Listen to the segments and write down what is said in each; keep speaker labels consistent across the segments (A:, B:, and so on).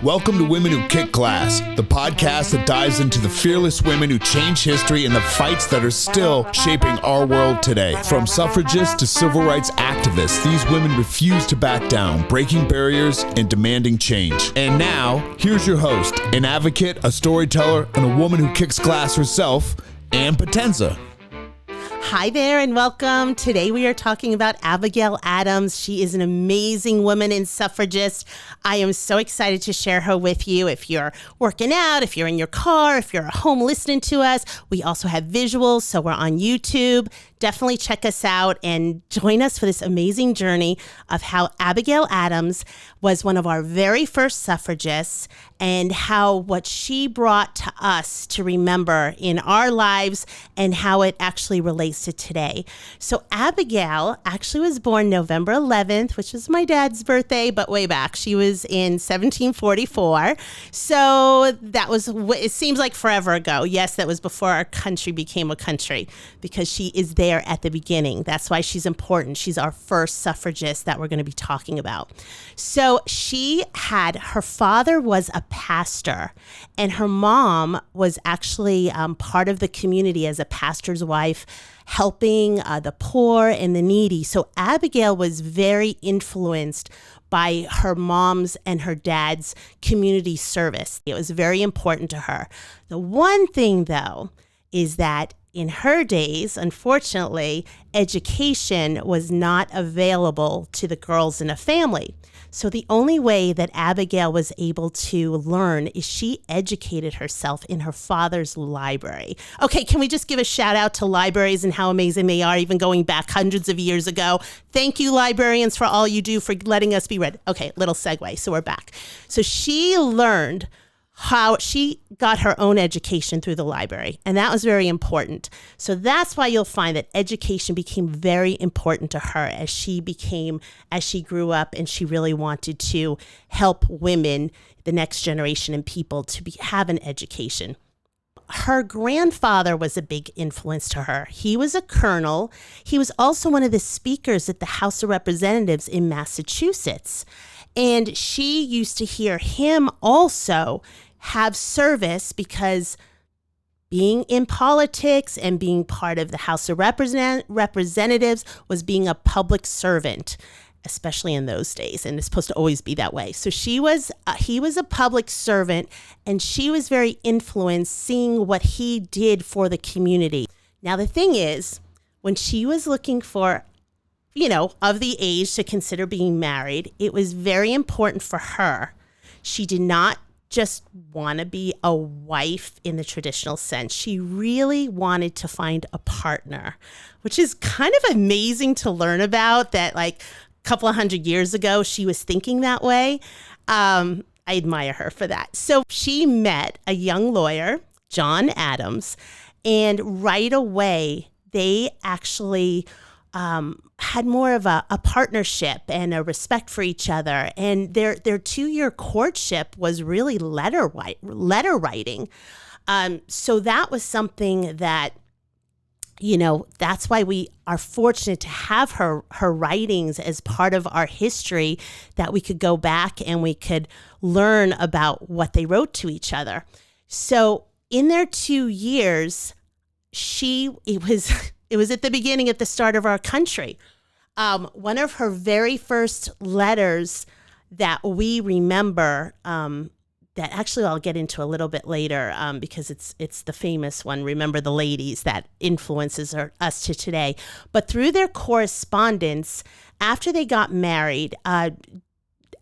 A: Welcome to Women Who Kick Glass, the podcast that dives into the fearless women who changed history and the fights that are still shaping our world today. From suffragists to civil rights activists, these women refuse to back down, breaking barriers and demanding change. And now, here's your host, an advocate, a storyteller, and a woman who kicks glass herself, Ann Potenza.
B: Hi there and welcome. Today we are talking about Abigail Adams. She is an amazing woman and suffragist. I am so excited to share her with you. If you're working out, if you're in your car, if you're at home listening to us, we also have visuals, so we're on YouTube. Definitely check us out and join us for this amazing journey of how Abigail Adams was one of our very first suffragists and how what she brought to us to remember in our lives and how it actually relates to today. So Abigail actually was born November 11th, which is my dad's birthday, but way back. She was in 1744. So that was, it seems like forever ago. Yes, that was before our country became a country because she is there at the beginning. That's why she's important. She's our first suffragist that we're going to be talking about. So her father was a pastor, and her mom was actually part of the community as a pastor's wife, helping the poor and the needy. So Abigail was very influenced by her mom's and her dad's community service. It was very important to her. The one thing, though, is that in her days, unfortunately, education was not available to the girls in a family. So the only way that Abigail was able to learn is she educated herself in her father's library. Okay, can we just give a shout out to libraries and how amazing they are, even going back hundreds of years ago? Thank you, librarians, for all you do for letting us be read. Okay, little segue, so we're back. So she learned how she got her own education through the library. And that was very important. So that's why you'll find that education became very important to her as she grew up and she really wanted to help women, the next generation and people to have an education. Her grandfather was a big influence to her. He was a colonel. He was also one of the speakers at the House of Representatives in Massachusetts. And she used to hear him also have service because being in politics and being part of the House of Representatives was being a public servant, especially in those days. And it's supposed to always be that way. So he was a public servant, and she was very influenced seeing what he did for the community. Now, the thing is, when she was looking for, of the age to consider being married, it was very important for her. She did not just want to be a wife in the traditional sense. She really wanted to find a partner, which is kind of amazing to learn about that, like a couple of hundred years ago, she was thinking that way. I admire her for that. So she met a young lawyer, John Adams, and right away, they actually had more of a partnership and a respect for each other. And their 2-year courtship was really letter writing. So that was something that, that's why we are fortunate to have her writings as part of our history, that we could go back and we could learn about what they wrote to each other. So in their 2 years, it was at the beginning, at the start of our country. One of her very first letters that we remember, that actually I'll get into a little bit later, because it's the famous one, Remember the Ladies, that influences us to today. But through their correspondence, after they got married,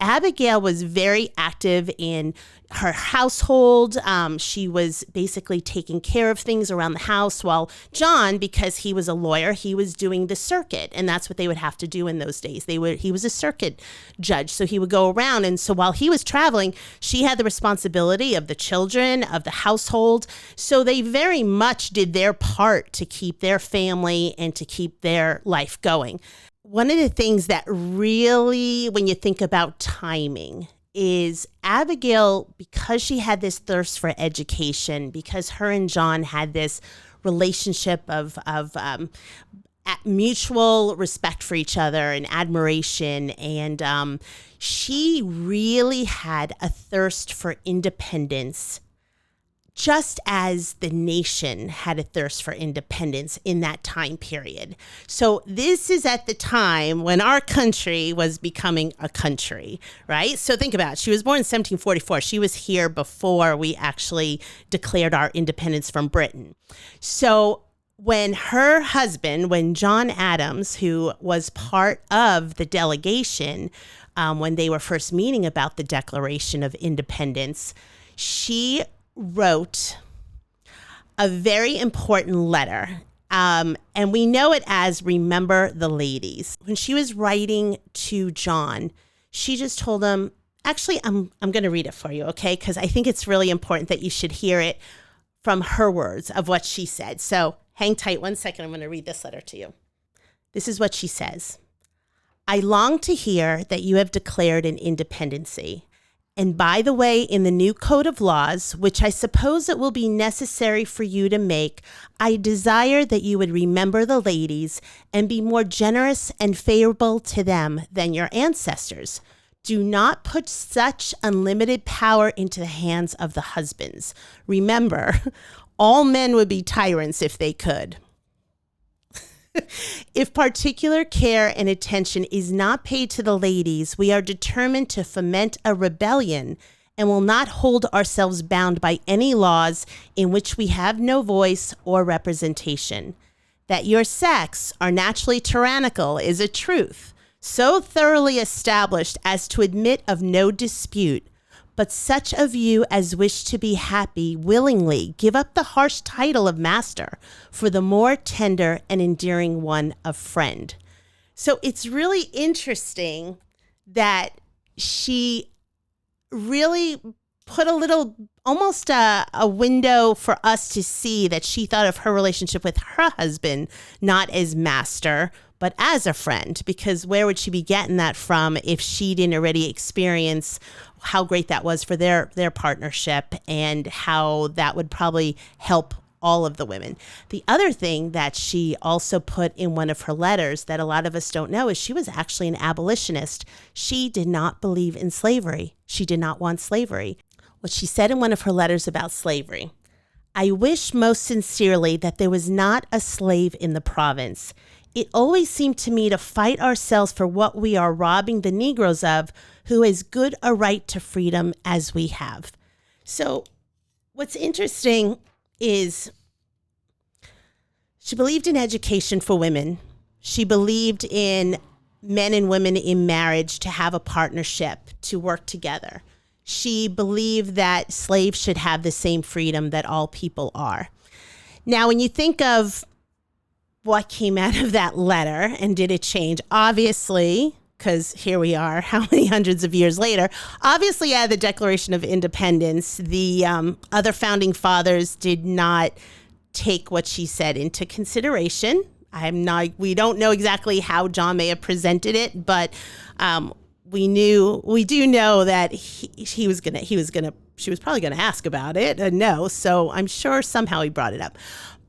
B: Abigail was very active in her household. She was basically taking care of things around the house, while John, because he was a lawyer, he was doing the circuit, and that's what they would have to do in those days. He was a circuit judge, so he would go around, and so while he was traveling, she had the responsibility of the children, of the household. So they very much did their part to keep their family and to keep their life going. One of the things that really, when you think about timing, is Abigail, because she had this thirst for education, because her and John had this relationship of mutual respect for each other and admiration. And she really had a thirst for independence, just as the nation had a thirst for independence in that time period. So this is at the time when our country was becoming a country, right? So think about it. She was born in 1744. She was here before we actually declared our independence from Britain. So when her husband, when John Adams, who was part of the delegation, when they were first meeting about the Declaration of Independence, she wrote a very important letter. And we know it as Remember the Ladies. When she was writing to John, she just told him, actually, I'm going to read it for you, okay? Because I think it's really important that you should hear it from her words of what she said. So hang tight 1 second. I'm going to read this letter to you. This is what she says. I long to hear that you have declared an independency. And by the way, in the new code of laws, which I suppose it will be necessary for you to make, I desire that you would remember the ladies and be more generous and favorable to them than your ancestors. Do not put such unlimited power into the hands of the husbands. Remember, all men would be tyrants if they could. If particular care and attention is not paid to the ladies, we are determined to foment a rebellion and will not hold ourselves bound by any laws in which we have no voice or representation. That your sex are naturally tyrannical is a truth, so thoroughly established as to admit of no dispute. But such of you as wish to be happy willingly give up the harsh title of master for the more tender and endearing one of friend. So it's really interesting that she really put a little, almost a window for us to see that she thought of her relationship with her husband, not as master, but as a friend, because where would she be getting that from if she didn't already experience how great that was for their partnership and how that would probably help all of the women. The other thing that she also put in one of her letters that a lot of us don't know is she was actually an abolitionist. She did not believe in slavery. She did not want slavery. What she said in one of her letters about slavery, I wish most sincerely that there was not a slave in the province. It always seemed to me to fight ourselves for what we are robbing the Negroes of, who has good a right to freedom as we have. So what's interesting is she believed in education for women. She believed in men and women in marriage to have a partnership, to work together. She believed that slaves should have the same freedom that all people are. Now, when you think of what came out of that letter and did it change, obviously, because here we are, how many hundreds of years later, obviously out of the Declaration of Independence, the other founding fathers did not take what she said into consideration. We don't know exactly how John may have presented it, but we do know that she was probably gonna ask about it. No, so I'm sure somehow he brought it up.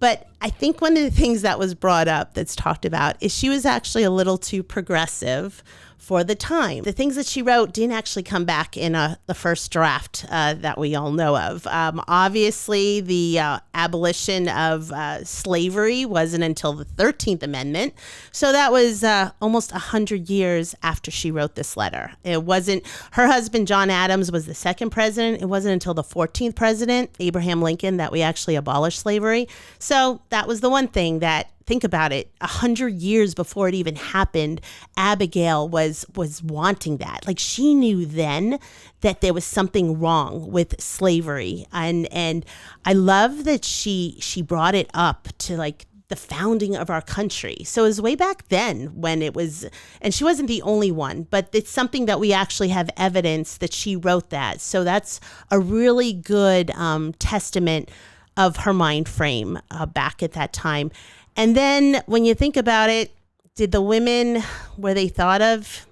B: But I think one of the things that was brought up that's talked about is she was actually a little too progressive for the time. The things that she wrote didn't actually come back in the first draft that we all know of. Obviously, the abolition of slavery wasn't until the 13th Amendment. So that was almost 100 years after she wrote this letter. It wasn't, her husband, John Adams, was the second president. It wasn't until the 14th president, Abraham Lincoln, that we actually abolished slavery. So that was the one thing that, think about it, 100 years before it even happened, Abigail was wanting that. Like, she knew then that there was something wrong with slavery. And I love that she brought it up to like the founding of our country. So it was way back then when it was, and she wasn't the only one, but it's something that we actually have evidence that she wrote that. So that's a really good testament of her mind frame back at that time. And then when you think about it, did the women, were they thought of?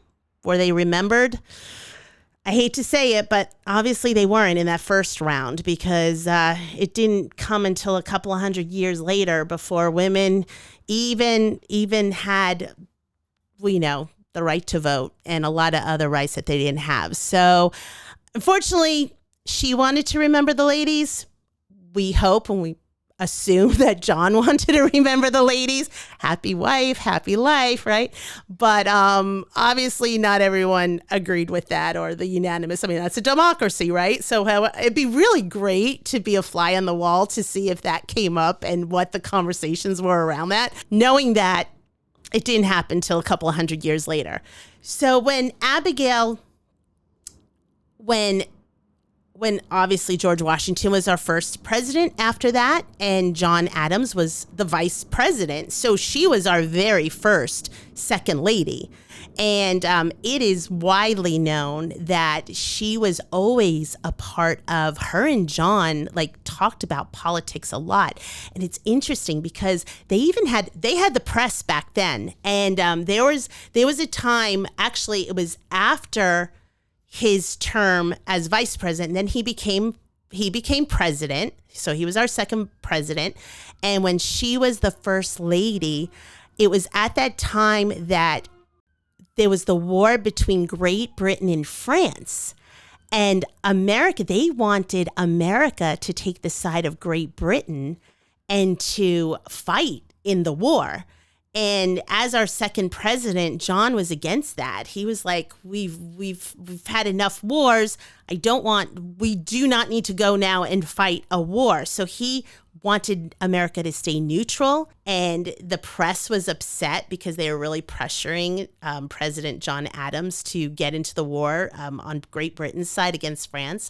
B: Were they remembered? I hate to say it, but obviously they weren't in that first round because it didn't come until a couple of hundred years later before women even had, the right to vote and a lot of other rights that they didn't have. So unfortunately, she wanted to remember the ladies. We hope and we assume that John wanted to remember the ladies. Happy wife, happy life, right? But obviously not everyone agreed with that or the unanimous. I mean, that's a democracy, right? So it'd be really great to be a fly on the wall to see if that came up and what the conversations were around that, knowing that it didn't happen until a couple of hundred years later. So when obviously George Washington was our first president after that, and John Adams was the vice president. So she was our very first second lady. And it is widely known that she was always a part of, her and John talked about politics a lot. And it's interesting because they had the press back then. And there was a time, actually it was after his term as vice president, and then he became president. So he was our second president. And when she was the first lady, it was at that time that there was the war between Great Britain and France. And America, they wanted America to take the side of Great Britain and to fight in the war. And as our second president, John was against that. He was like, we've had enough wars. We do not need to go now and fight a war. So he wanted America to stay neutral. And the press was upset because they were really pressuring President John Adams to get into the war on Great Britain's side against France.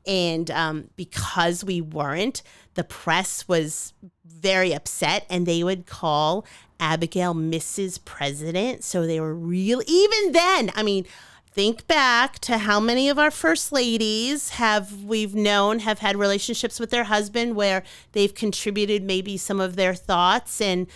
B: And because we weren't, the press was very upset, and they would call Abigail Mrs. President. So they were even then, I mean, think back to how many of our first ladies have had relationships with their husband where they've contributed maybe some of their thoughts, and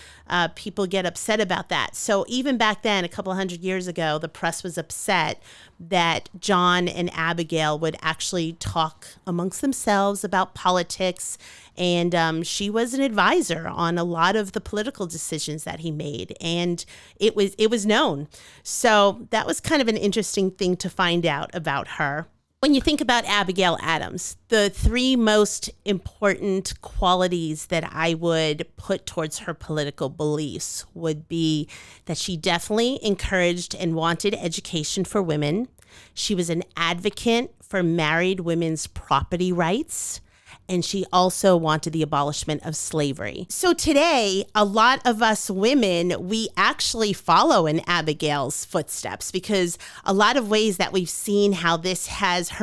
B: people get upset about that. So even back then, a couple of hundred years ago, the press was upset that John and Abigail would actually talk amongst themselves about politics. And she was an advisor on a lot of the political decisions that he made. And it was known. So that was kind of an interesting thing to find out about her. When you think about Abigail Adams, the three most important qualities that I would put towards her political beliefs would be that she definitely encouraged and wanted education for women. She was an advocate for married women's property rights. And she also wanted the abolishment of slavery. So today, a lot of us women, we actually follow in Abigail's footsteps, because a lot of ways that we've seen how her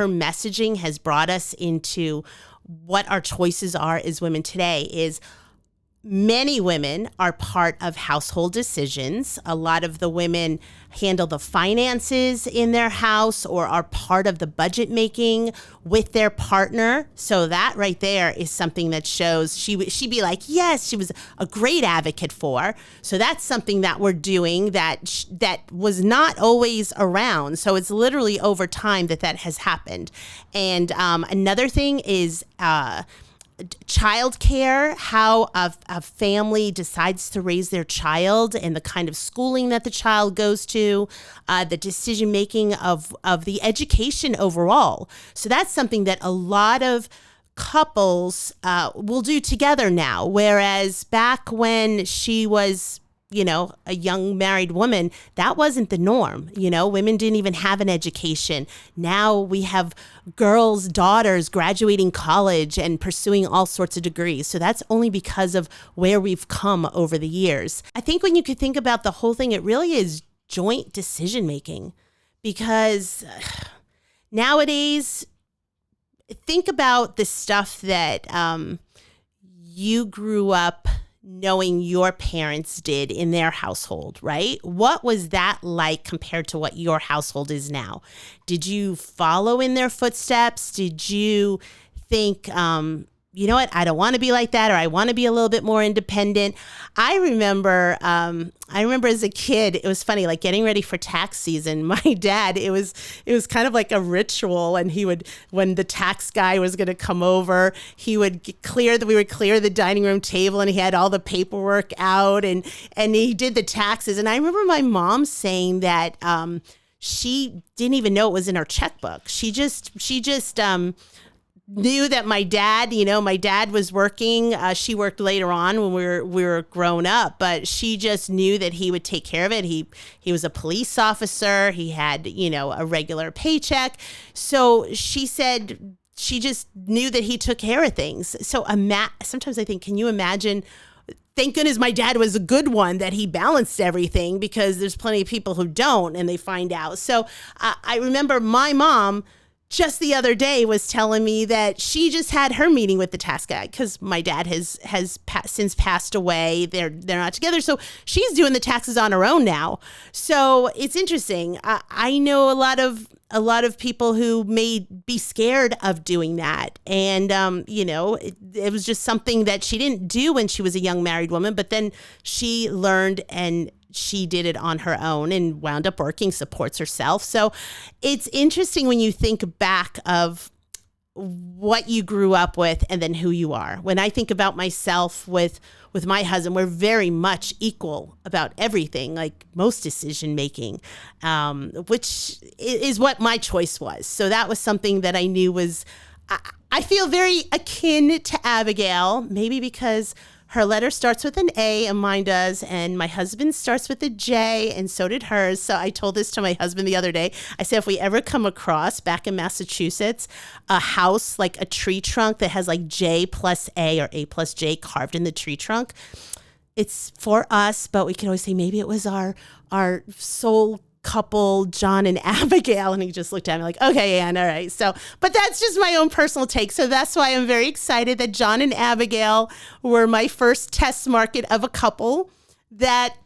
B: messaging has brought us into what our choices are as women today is many women are part of household decisions. A lot of the women handle the finances in their house or are part of the budget making with their partner. So that right there is something that shows she'd be like, yes, she was a great advocate for. So that's something that we're doing that was not always around. So it's literally over time that has happened. And another thing is childcare, how a family decides to raise their child and the kind of schooling that the child goes to, the decision making of the education overall. So that's something that a lot of couples will do together now, whereas back when she was a young married woman, that wasn't the norm. Women didn't even have an education. Now we have girls, daughters graduating college and pursuing all sorts of degrees. So that's only because of where we've come over the years. I think when you could think about the whole thing, it really is joint decision making, because nowadays, think about the stuff that you grew up knowing your parents did in their household, right? What was that like compared to what your household is now? Did you follow in their footsteps? Did you think you know what, I don't want to be like that, or I want to be a little bit more independent. I remember as a kid, it was funny, like getting ready for tax season. My dad, it was kind of like a ritual, and when the tax guy was going to come over, we would clear the dining room table, and he had all the paperwork out, and he did the taxes. And I remember my mom saying that she didn't even know it was in her checkbook. She just knew that my dad was working. She worked later on when we were grown up, but she just knew that he would take care of it. He was a police officer. He had, a regular paycheck. So she said she just knew that he took care of things. So sometimes I think, can you imagine? Thank goodness my dad was a good one, that he balanced everything, because there's plenty of people who don't, and they find out. So I remember my mom just the other day was telling me that she just had her meeting with the tax guy, because my dad has since passed away. They're not together. So she's doing the taxes on her own now. So it's interesting. I know a lot of people who may be scared of doing that. And, it was just something that she didn't do when she was a young married woman, but then she learned and she did it on her own and wound up working, supports herself. So it's interesting when you think back of what you grew up with and then who you are. When I think about myself with my husband, we're very much equal about everything, like most decision making, which is what my choice was. So that was something that I knew was, I feel very akin to Abigail, maybe because her letter starts with an A and mine does, and my husband starts with a J, and so did hers. So I told this to my husband the other day. I said, if we ever come across, back in Massachusetts, a house like a tree trunk that has like J plus A or A plus J carved in the tree trunk, it's for us, but we can always say maybe it was our soul couple, John and Abigail. And he just looked at me like, okay, Ann, all right. So, but that's just my own personal take. So that's why I'm very excited that John and Abigail were my first test market of a couple that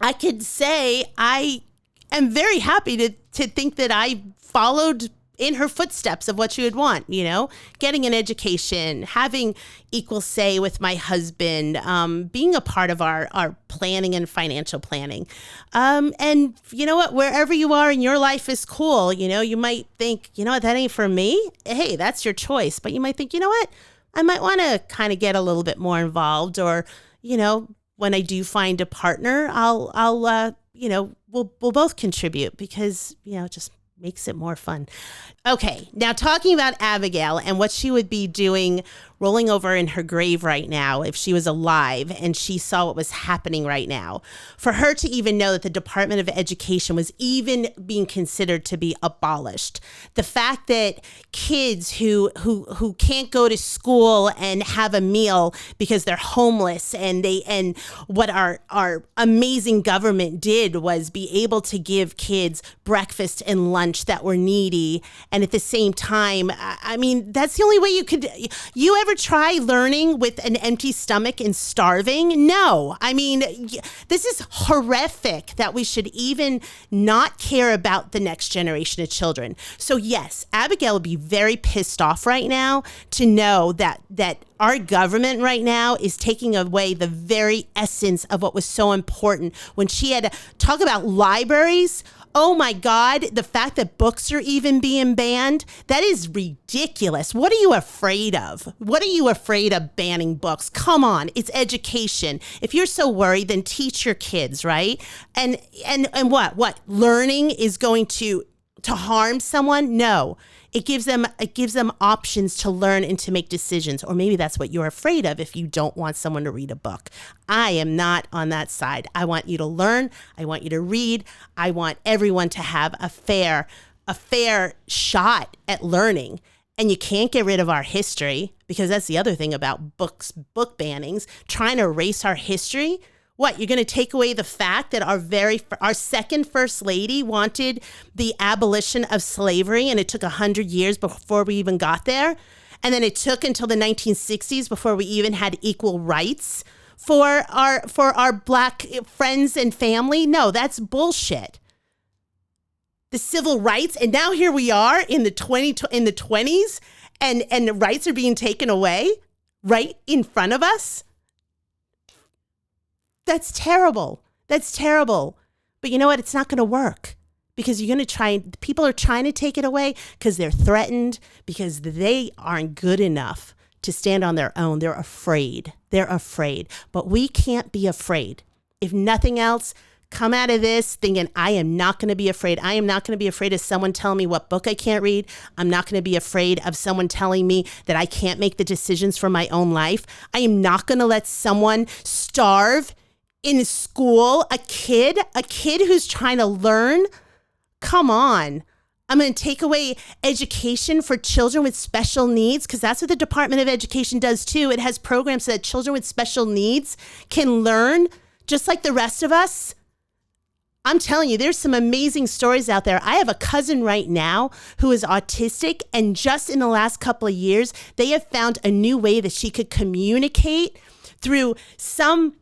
B: I could say I am very happy to think that I followed in her footsteps of what she would want, getting an education, having equal say with my husband, being a part of our planning and financial planning. And you know what, wherever you are in your life is cool. You might think, that ain't for me. Hey, that's your choice. But you might think, what, I might want to kind of get a little bit more involved, or, when I do find a partner, I'll we'll both contribute, because, it just makes it more fun. Okay, now talking about Abigail and what she would be doing, rolling over in her grave right now if she was alive and she saw what was happening right now. For her to even know that the Department of Education was even being considered to be abolished. The fact that kids who can't go to school and have a meal because they're homeless, and what our amazing government did was be able to give kids breakfast and lunch that were needy. And at the same time, I mean, that's the only way you ever try learning with an empty stomach and starving? No. I mean, this is horrific that we should even not care about the next generation of children. So yes, Abigail would be very pissed off right now to know that our government right now is taking away the very essence of what was so important when she had to talk about libraries. Oh my God, the fact that books are even being banned, that is ridiculous. What are you afraid of? What are you afraid of banning books? Come on, it's education. If you're so worried, then teach your kids, right? And what? Learning is going to harm someone? No. It gives them options to learn and to make decisions. Or maybe that's what you're afraid of if you don't want someone to read a book. I am not on that side. I want you to learn. I want you to read. I want everyone to have a fair shot at learning. And you can't get rid of our history, because that's the other thing about book bannings, trying to erase our history. What, you're going to take away the fact that our second first lady wanted the abolition of slavery, and it took 100 years before we even got there? And then it took until the 1960s before we even had equal rights for our Black friends and family? No, that's bullshit. The civil rights, and now here we are in the 20s, and rights are being taken away right in front of us. That's terrible. That's terrible. But you know what? It's not going to work because people are trying to take it away because they're threatened, because they aren't good enough to stand on their own. They're afraid. But we can't be afraid. If nothing else, come out of this thinking, I am not going to be afraid. I am not going to be afraid of someone telling me what book I can't read. I'm not going to be afraid of someone telling me that I can't make the decisions for my own life. I am not going to let someone starve in school. A kid who's trying to learn. Come on. I'm going to take away education for children with special needs because that's what the Department of Education does too. It has programs so that children with special needs can learn just like the rest of us. I'm telling you, there's some amazing stories out there. I have a cousin right now who is autistic, and just in the last couple of years, they have found a new way that she could communicate through some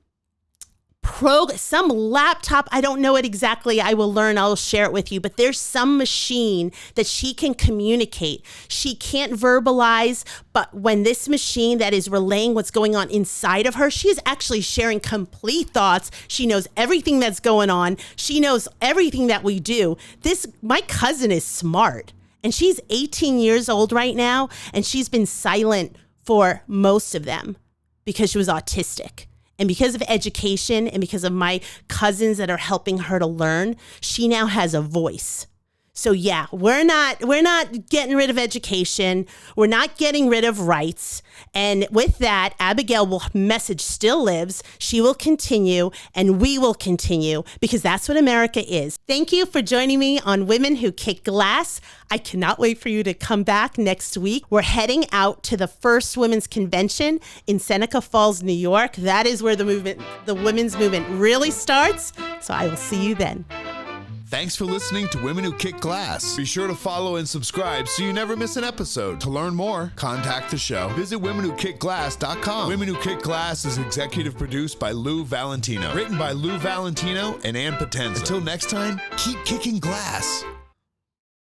B: laptop. I don't know it exactly. I will learn. I'll share it with you. But there's some machine that she can communicate. She can't verbalize, but when this machine that is relaying what's going on inside of her, she is actually sharing complete thoughts. She knows everything that's going on. She knows everything that we do. My cousin is smart, and she's 18 years old right now, and she's been silent for most of them because she was autistic. And because of education and because of my cousins that are helping her to learn, she now has a voice. So yeah, we're not getting rid of education. We're not getting rid of rights. And with that, Abigail's message still lives. She will continue, and we will continue, because that's what America is. Thank you for joining me on Women Who Kick Glass. I cannot wait for you to come back next week. We're heading out to the first women's convention in Seneca Falls, New York. That is where the women's movement really starts. So I will see you then.
A: Thanks for listening to Women Who Kick Glass. Be sure to follow and subscribe so you never miss an episode. To learn more, contact the show. Visit womenwhokickglass.com. Women Who Kick Glass is executive produced by Lou Valentino. Written by Lou Valentino and Ann Potenza. Until next time, keep kicking glass.